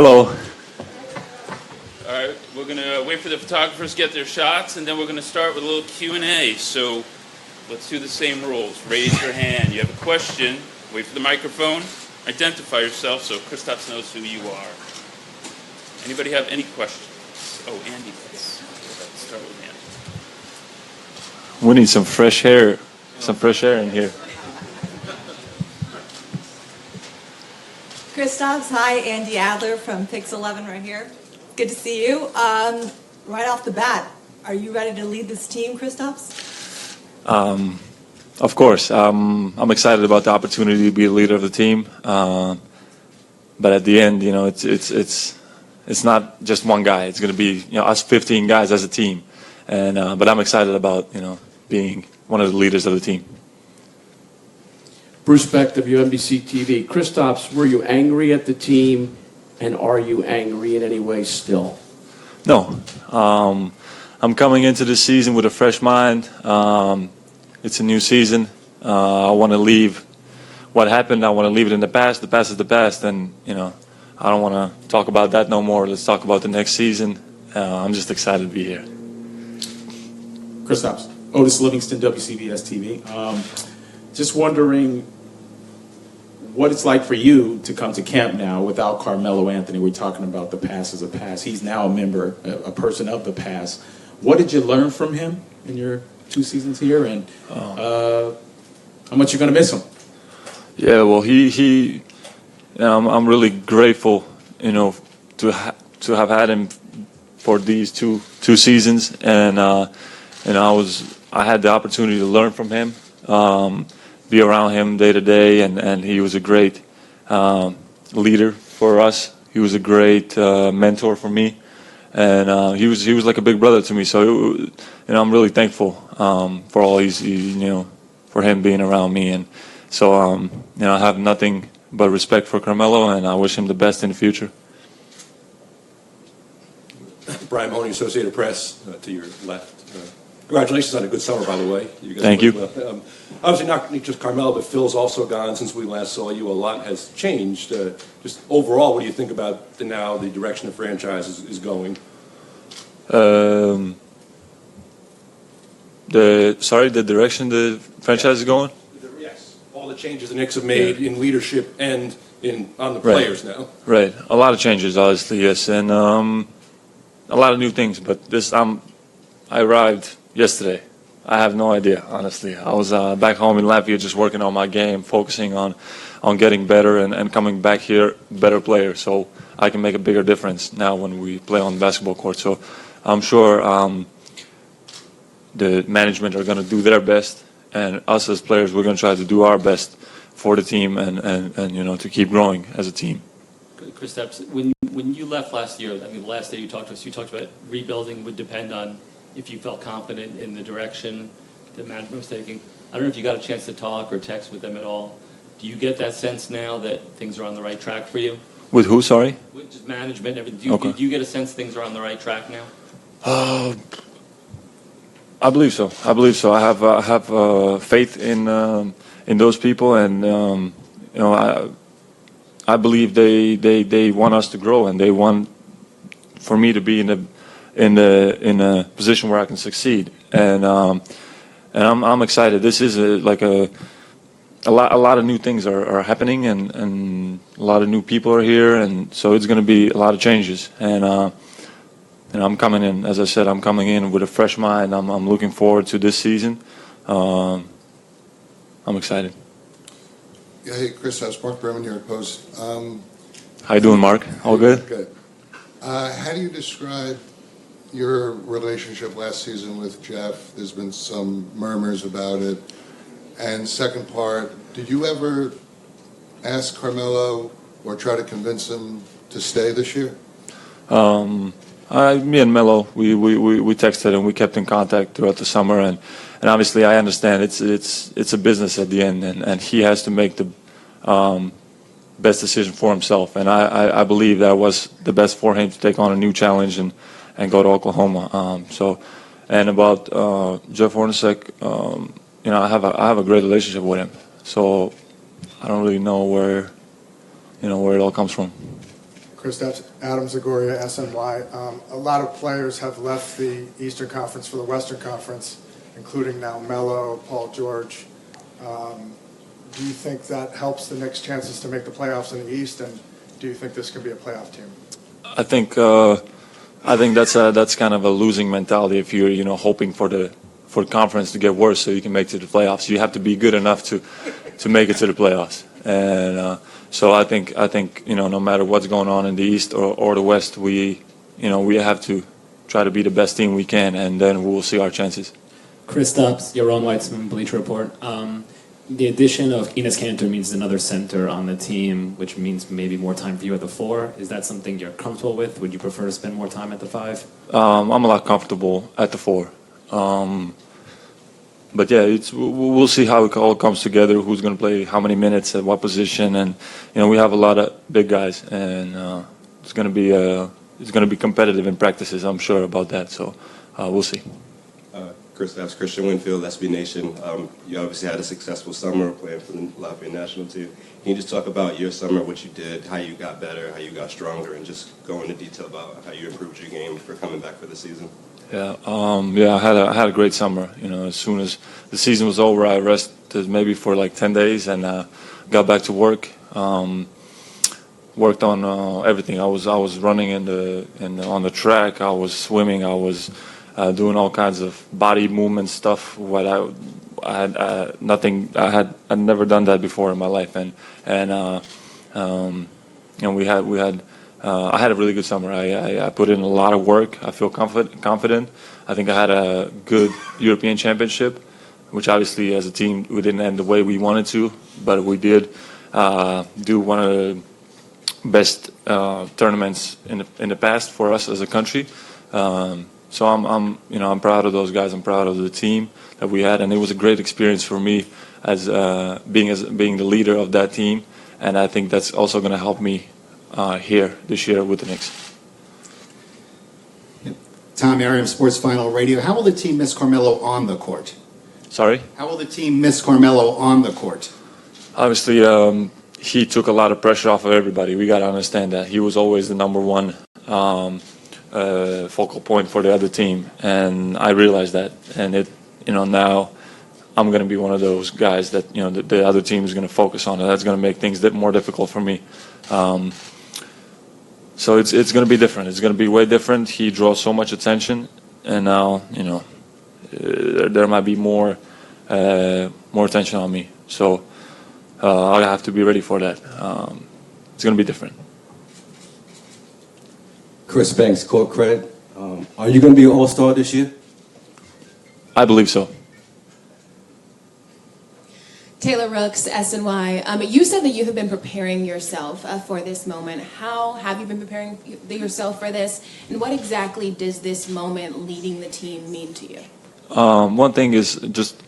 Hello. All right, we're going to wait for the photographers to get their shots, and then we're going to start with a little Q&A. So let's do the same rules. Raise your hand. You have a question, wait for the microphone, identify yourself so Kristaps knows who you are. Anybody have any questions? Oh, Andy, let's start with Andy. We need some fresh air in here. Kristaps, hi, Andy Adler from Pix 11 right here. Good to see you. Right off the bat, are you ready to lead this team, Kristaps? Of course, I'm excited about the opportunity to be a leader of the team. But at the end, it's not just one guy. It's going to be us 15 guys as a team. And but I'm excited about being one of the leaders of the team. Bruce Beck, WNBC TV. Kristaps, were you angry at the team, and are you angry in any way still? No. I'm coming into this season with a fresh mind. It's a new season. I want to leave what happened. I want to leave it in the past. The past is the past, and I don't want to talk about that no more. Let's talk about the next season. I'm just excited to be here. Kristaps, Otis Livingston, WCBS TV. Just wondering what it's like for you to come to camp now without Carmelo Anthony. We're talking about the past as a past. He's now a member, a person of the past. What did you learn from him in your 2 seasons here, and how much you're going to miss him? Yeah, well, I'm really grateful, to have had him for these two seasons, and I had the opportunity to learn from him, be around him day to day, and he was a great leader for us. He was a great mentor for me, and he was like a big brother to me. So I'm really thankful for all for him being around me, and so I have nothing but respect for Carmelo, and I wish him the best in the future. Brian Mahoney, Associated Press, to your left. Congratulations on a good summer, by the way. You guys Thank you. Well. Obviously, not just Carmelo, but Phil's also gone since we last saw you. A lot has changed. Just overall, what do you think about the direction the franchise is going? The direction the franchise is going? Yes, all the changes the Knicks have made in leadership and on the players now. Right, a lot of changes, obviously, yes, and a lot of new things. But I arrived yesterday. I have no idea, honestly. I was back home in Latvia just working on my game, focusing on getting better and coming back here better player, so I can make a bigger difference now when we play on the basketball court. So I'm sure the management are going to do their best, and us as players, we're going to try to do our best for the team and to keep growing as a team. Kristaps, when you left last year, the last day you talked to us, you talked about rebuilding would depend on if you felt confident in the direction that management was taking. I don't know if you got a chance to talk or text with them at all. Do you get that sense now that things are on the right track for you? With who, sorry? With just management, everything. Do you get a sense things are on the right track now? I believe so. I have faith in those people, and I believe they want us to grow, and they want for me to be in a position where I can succeed, and I'm excited. This is a lot of new things are happening, and a lot of new people are here, and so it's going to be a lot of changes. And I'm coming in, as I said, I'm coming in with a fresh mind. I'm looking forward to this season. I'm excited. Yeah, hey, Kristaps, Mark Berman here at Post. How you doing, Mark? All good? Good. How do you describe your relationship last season with Jeff? There's been some murmurs about it. And second part, did you ever ask Carmelo or try to convince him to stay this year? Me and Melo, we texted and we kept in contact throughout the summer, and obviously I understand it's a business at the end, and he has to make the best decision for himself, and I believe that was the best for him to take on a new challenge and go to Oklahoma. And about Jeff Hornacek, I have a great relationship with him, so I don't really know where it all comes from. Kristaps, Adam Zagoria, SNY. A lot of players have left the Eastern Conference for the Western Conference, including now Melo, Paul George. Do you think that helps the Knicks' chances to make the playoffs in the East, and do you think this can be a playoff team? I think that's kind of a losing mentality if you're hoping for the conference to get worse so you can make it to the playoffs. You have to be good enough to make it to the playoffs. And so I think no matter what's going on in the East or the West, we have to try to be the best team we can, and then we'll see our chances. Kristaps, Yaron Weitzman, Bleacher Report. The addition of Enes Kanter means another center on the team, which means maybe more time for you at the 4. Is that something you're comfortable with? Would you prefer to spend more time at the 5? I'm a lot comfortable at the 4. But yeah, we'll see how it all comes together. Who's going to play how many minutes at what position, and we have a lot of big guys, and it's going to be competitive in practices. I'm sure about that. So we'll see. Kristaps, Christian Winfield, SB Nation. You obviously had a successful summer playing for the Latvian national team. Can you just talk about your summer, what you did, how you got better, how you got stronger, and just go into detail about how you improved your game for coming back for the season? Yeah, I had a great summer. As soon as the season was over, I rested maybe for like 10 days and got back to work. Worked on everything. I was running on the track. I was swimming. I was doing all kinds of body movement stuff. What I had nothing. I'd never done that before in my life, and we had. I had a really good summer. I put in a lot of work. I feel confident. I think I had a good European Championship, which obviously as a team we didn't end the way we wanted to, but we did do one of the best tournaments in the past for us as a country. So I'm proud of those guys. I'm proud of the team that we had, and it was a great experience for me as being the leader of that team. And I think that's also going to help me here this year with the Knicks. Tom Ariam, Sports Final Radio. How will the team miss Carmelo on the court? Sorry? How will the team miss Carmelo on the court? Obviously, he took a lot of pressure off of everybody. We got to understand that. He was always the number one focal point for the other team, and I realized that. And now I'm going to be one of those guys that the other team is going to focus on, and that's going to make things more difficult for me. So it's going to be different. It's going to be way different. He draws so much attention, and now there might be more attention on me. So I have to be ready for that. It's going to be different. Chris Banks, Court Credit. Are you going to be an All-Star this year? I believe so. Taylor Rooks, SNY. You said that you have been preparing yourself for this moment. How have you been preparing yourself for this? And what exactly does this moment leading the team mean to you? One thing is just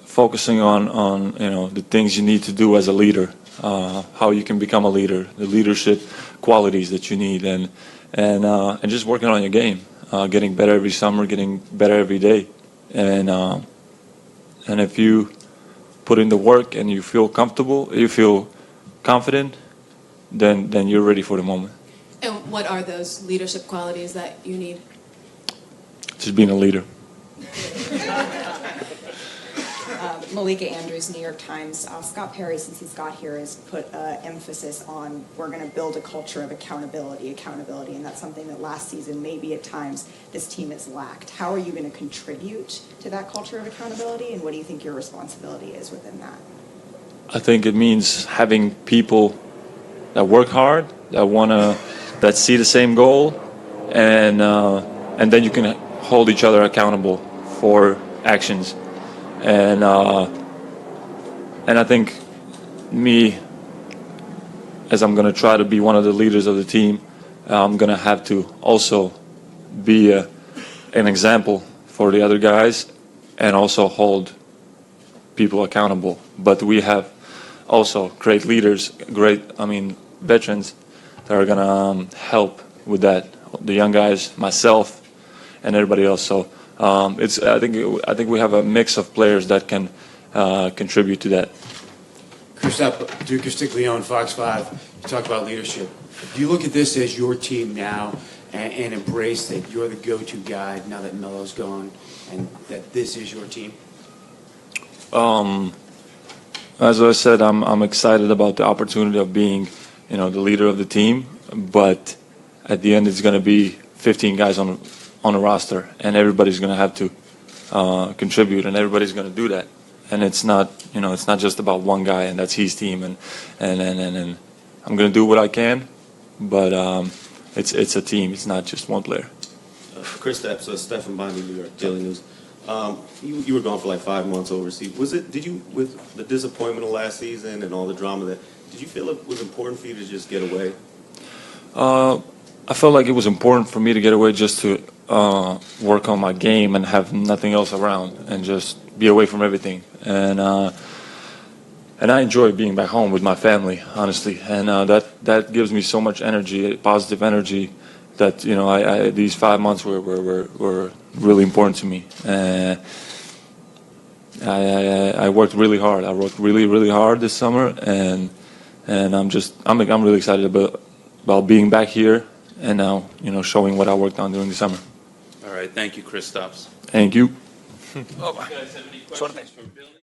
focusing on the things you need to do as a leader, how you can become a leader, the leadership qualities that you need, and just working on your game, getting better every summer, getting better every day, and if you put in the work and you feel comfortable, you feel confident, then you're ready for the moment. And what are those leadership qualities that you need? Just being a leader. Malika Andrews, New York Times. Scott Perry, since he's got here, has put emphasis on we're going to build a culture of accountability, and that's something that last season maybe at times this team has lacked. How are you going to contribute to that culture of accountability, and what do you think your responsibility is within that? I think it means having people that work hard, that see the same goal, and then you can hold each other accountable for actions. And I think me, as I'm going to try to be one of the leaders of the team, I'm going to have to also be an example for the other guys and also hold people accountable. But we have also great leaders, veterans that are going to help with that. The young guys, myself, and everybody else. So I think we have a mix of players that can contribute to that. Kristaps, Duke Castiglione, Fox 5, you talk about leadership. Do you look at this as your team now and embrace that you're the go-to guy now that Melo's gone and that this is your team? As I said, I'm excited about the opportunity of being, the leader of the team. But at the end, it's going to be 15 guys on a roster, and everybody's going to have to contribute, and everybody's going to do that. And it's not, it's not just about one guy, and that's his team. And I'm going to do what I can, but it's a team. It's not just one player. Kristaps, Stephen Bondy, New York Daily News. You were gone for like 5 months overseas. With the disappointment of last season and all the drama did you feel it was important for you to just get away? I felt like it was important for me to get away just to work on my game and have nothing else around and just be away from everything. And I enjoy being back home with my family, honestly. And that gives me so much energy, positive energy, that these 5 months were really important to me. I worked really hard. I worked really hard this summer, and I'm really excited about being back here and now showing what I worked on during the summer. All right, thank you, Kristaps. Thank you. You guys have any questions for Billy?